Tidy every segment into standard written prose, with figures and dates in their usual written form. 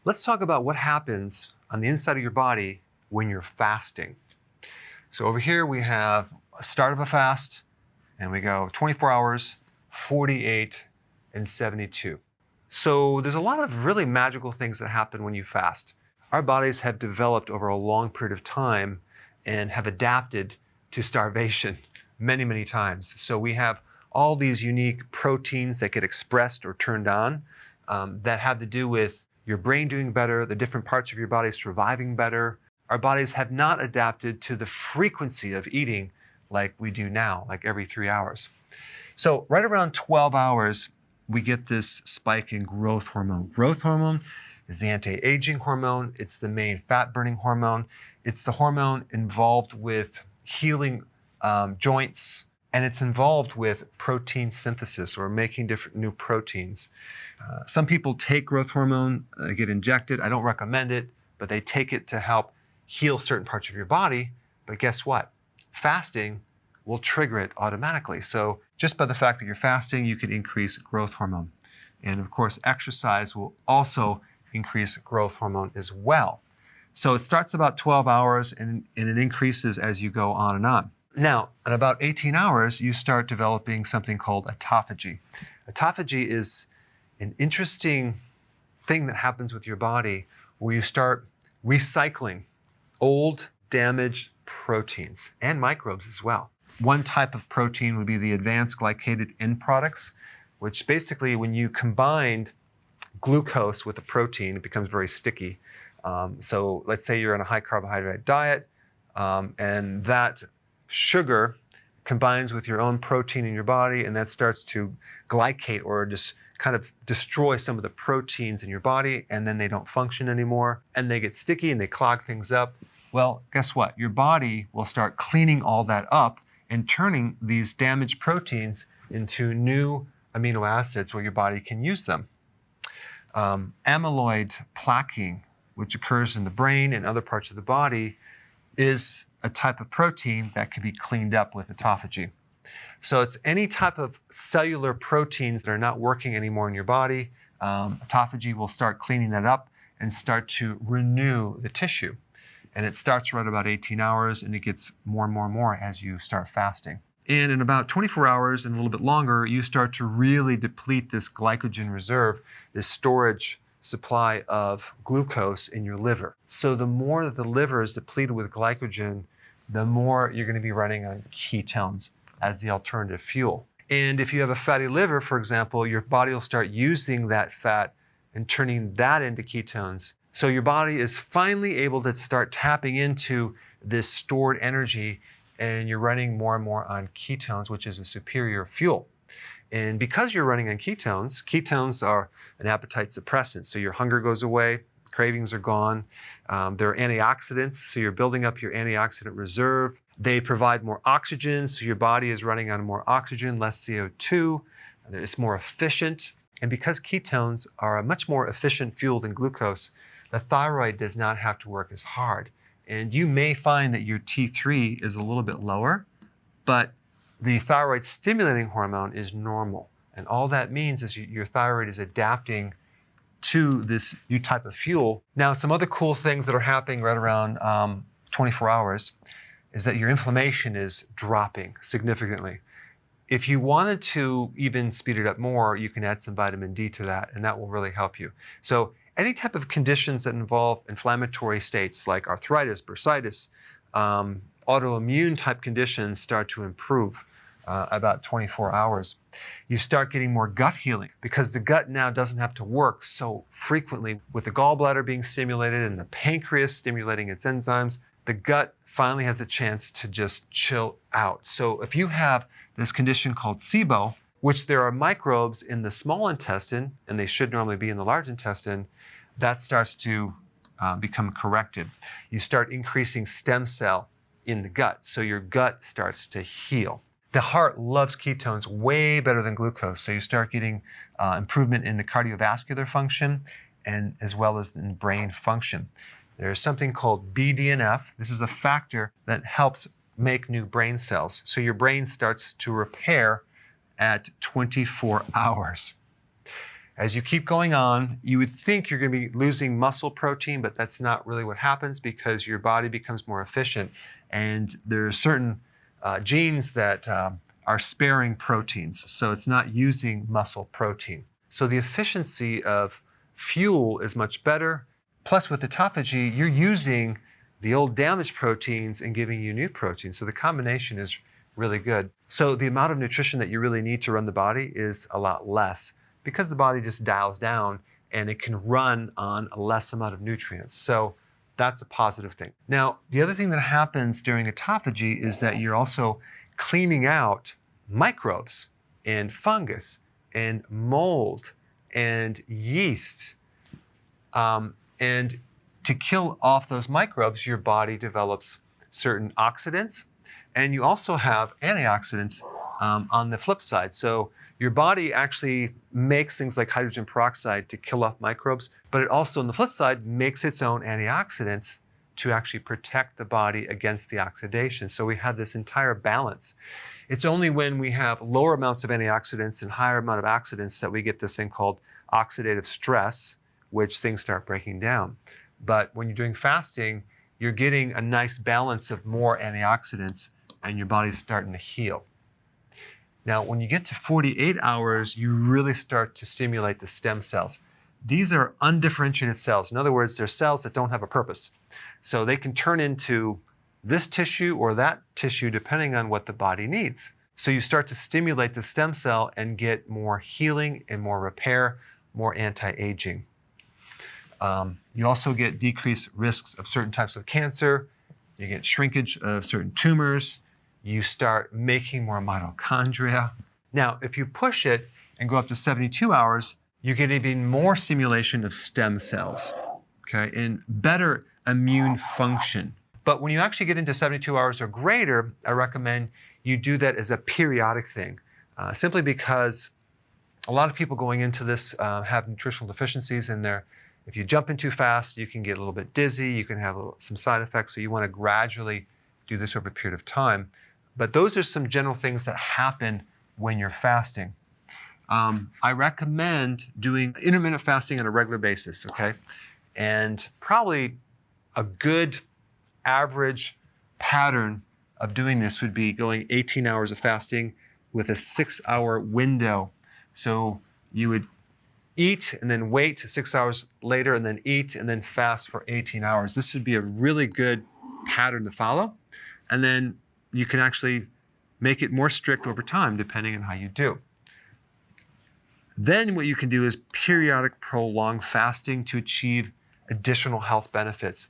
Let's talk about what happens on the inside of your body when you're fasting. So over here we have a start of a fast, and we go 24 hours, 48, and 72. So there's a lot of really magical things that happen when you fast. Our bodies have developed over a long period of time and have adapted to starvation many, many times. So we have all these unique proteins that get expressed or turned on that have to do with your brain doing better, the different parts of your body surviving better. Our bodies have not adapted to the frequency of eating like we do now, like every 3 hours. So right around 12 hours, we get this spike in growth hormone. Growth hormone is the anti-aging hormone. It's the main fat-burning hormone. It's the hormone involved with healing joints, and it's involved with protein synthesis or making different new proteins. Some people take growth hormone, get injected. I don't recommend it, but they take it to help heal certain parts of your body. But guess what? Fasting will trigger it automatically. So just by the fact that you're fasting, you can increase growth hormone. And of course, exercise will also increase growth hormone as well. So it starts about 12 hours and it increases as you go on and on. Now, at about 18 hours, you start developing something called autophagy. Autophagy is an interesting thing that happens with your body where you start recycling old, damaged proteins and microbes as well. One type of protein would be the advanced glycated end products, which basically when you combined glucose with a protein, it becomes very sticky. So let's say you're on a high carbohydrate diet and that sugar combines with your own protein in your body, and that starts to glycate or just kind of destroy some of the proteins in your body, and then they don't function anymore, and they get sticky and they clog things up. Well, guess what? Your body will start cleaning all that up and turning these damaged proteins into new amino acids where your body can use them. Amyloid plaquing, which occurs in the brain and other parts of the body, is a type of protein that can be cleaned up with autophagy. So it's any type of cellular proteins that are not working anymore in your body. Autophagy will start cleaning that up and start to renew the tissue. And it starts right about 18 hours and it gets more and more and more as you start fasting. And in about 24 hours and a little bit longer, you start to really deplete this glycogen reserve, this storage supply of glucose in your liver. So the more that the liver is depleted with glycogen, the more you're going to be running on ketones as the alternative fuel. And if you have a fatty liver, for example, your body will start using that fat and turning that into ketones. So your body is finally able to start tapping into this stored energy, and you're running more and more on ketones, which is a superior fuel. And because you're running on ketones, ketones are an appetite suppressant. So your hunger goes away, cravings are gone. They're antioxidants, so you're building up your antioxidant reserve. They provide more oxygen, so your body is running on more oxygen, less CO2. It's more efficient. And because ketones are a much more efficient fuel than glucose, the thyroid does not have to work as hard. And you may find that your T3 is a little bit lower, but the thyroid stimulating hormone is normal. And all that means is your thyroid is adapting to this new type of fuel. Now, some other cool things that are happening right around 24 hours is that your inflammation is dropping significantly. If you wanted to even speed it up more, you can add some vitamin D to that, and that will really help you. So any type of conditions that involve inflammatory states like arthritis, bursitis, autoimmune type conditions start to improve about 24 hours. You start getting more gut healing because the gut now doesn't have to work so frequently with the gallbladder being stimulated and the pancreas stimulating its enzymes. The gut finally has a chance to just chill out. So if you have this condition called SIBO, which there are microbes in the small intestine, and they should normally be in the large intestine, that starts to become corrected. You start increasing stem cell in the gut, so your gut starts to heal. The heart loves ketones way better than glucose, so you start getting improvement in the cardiovascular function and as well as in brain function. There's something called Bdnf. This is a factor that helps make new brain cells. So your brain starts to repair at 24 hours. As you keep going on, you would think you're going to be losing muscle protein, but that's not really what happens because your body becomes more efficient. And there are certain genes that are sparing proteins, so it's not using muscle protein. So the efficiency of fuel is much better. Plus with autophagy, you're using the old damaged proteins and giving you new proteins. So the combination is really good. So the amount of nutrition that you really need to run the body is a lot less because the body just dials down and it can run on a less amount of nutrients. So that's a positive thing. Now, the other thing that happens during autophagy is that you're also cleaning out microbes and fungus and mold and yeast. And to kill off those microbes, your body develops certain oxidants, and you also have antioxidants on the flip side. So your body actually makes things like hydrogen peroxide to kill off microbes, but it also, on the flip side, makes its own antioxidants to actually protect the body against the oxidation. So we have this entire balance. It's only when we have lower amounts of antioxidants and higher amount of oxidants that we get this thing called oxidative stress, which things start breaking down. But when you're doing fasting, you're getting a nice balance of more antioxidants and your body's starting to heal. Now, when you get to 48 hours, you really start to stimulate the stem cells. These are undifferentiated cells. In other words, they're cells that don't have a purpose. So they can turn into this tissue or that tissue depending on what the body needs. So you start to stimulate the stem cell and get more healing and more repair, more anti-aging. You also get decreased risks of certain types of cancer. You get shrinkage of certain tumors. You start making more mitochondria. Now, if you push it and go up to 72 hours, you get even more stimulation of stem cells, okay, and better immune function. But when you actually get into 72 hours or greater, I recommend you do that as a periodic thing, simply because a lot of people going into this have nutritional deficiencies in there. If you jump in too fast, you can get a little bit dizzy, you can have some side effects, so you want to gradually do this over a period of time. But those are some general things that happen when you're fasting. I recommend doing intermittent fasting on a regular basis, okay? And probably a good average pattern of doing this would be going 18 hours of fasting with a 6-hour window. So you would eat and then wait 6 hours later and then eat and then fast for 18 hours. This would be a really good pattern to follow. And then you can actually make it more strict over time depending on how you do. Then what you can do is periodic prolonged fasting to achieve additional health benefits,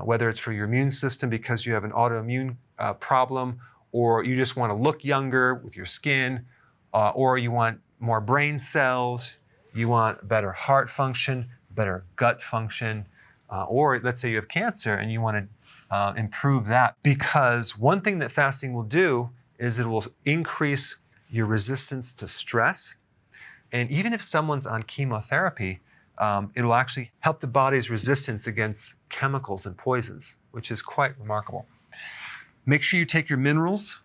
whether it's for your immune system because you have an autoimmune problem, or you just want to look younger with your skin, or you want more brain cells, you want better heart function, better gut function, or let's say you have cancer and you want to improve that. Because one thing that fasting will do is it will increase your resistance to stress. And even if someone's on chemotherapy, it will actually help the body's resistance against chemicals and poisons, which is quite remarkable. Make sure you take your minerals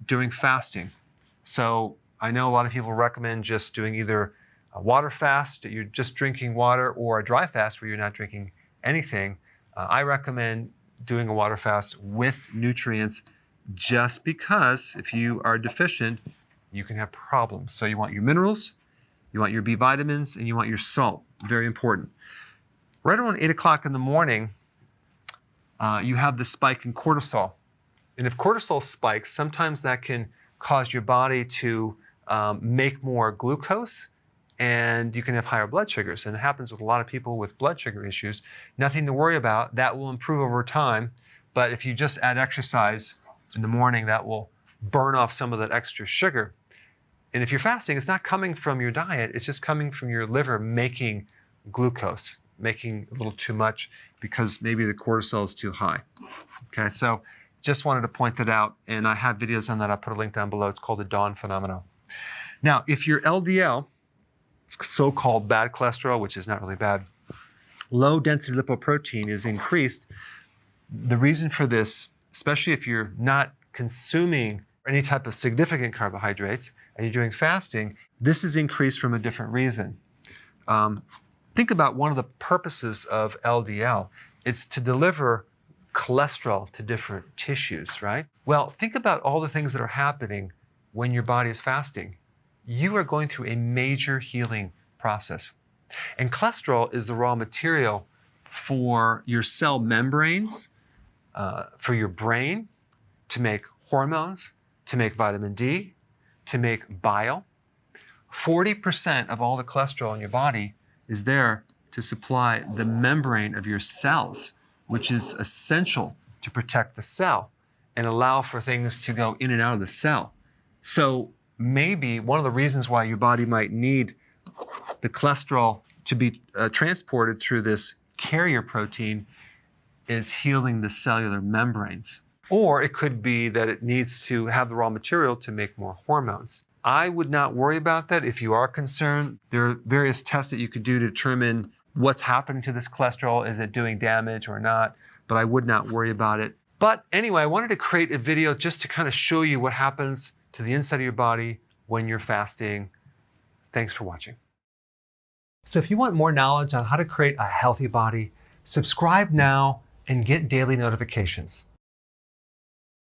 during fasting. So I know a lot of people recommend just doing either a water fast, you're just drinking water, or a dry fast where you're not drinking anything. I recommend doing a water fast with nutrients just because if you are deficient, you can have problems. So you want your minerals, you want your B vitamins, and you want your salt. Very important. Right around 8 o'clock in the morning, you have the spike in cortisol. And if cortisol spikes, sometimes that can cause your body to make more glucose, and you can have higher blood sugars. And it happens with a lot of people with blood sugar issues. Nothing to worry about. That will improve over time. But if you just add exercise in the morning, that will burn off some of that extra sugar. And if you're fasting, it's not coming from your diet, it's just coming from your liver making glucose, making a little too much because maybe the cortisol is too high. Okay, so just wanted to point that out, and I have videos on that. I'll put a link down below. It's called the dawn phenomenon. Now, if your LDL, so-called bad cholesterol, which is not really bad, low density lipoprotein is increased, the reason for this, especially if you're not consuming any type of significant carbohydrates and you're doing fasting, this is increased from a different reason. think about one of the purposes of LDL. It's to deliver cholesterol to different tissues, right? Well, think about all the things that are happening when your body is fasting. You are going through a major healing process. And cholesterol is the raw material for your cell membranes, for your brain, to make hormones, to make vitamin D, to make bile. 40% of all the cholesterol in your body is there to supply the membrane of your cells, which is essential to protect the cell and allow for things to go in and out of the cell. So maybe one of the reasons why your body might need the cholesterol to be transported through this carrier protein is healing the cellular membranes. Or it could be that it needs to have the raw material to make more hormones. I would not worry about that if you are concerned. There are various tests that you could do to determine what's happening to this cholesterol. Is it doing damage or not? But I would not worry about it. But anyway, I wanted to create a video just to kind of show you what happens to the inside of your body when you're fasting. Thanks for watching. So if you want more knowledge on how to create a healthy body, subscribe now and get daily notifications.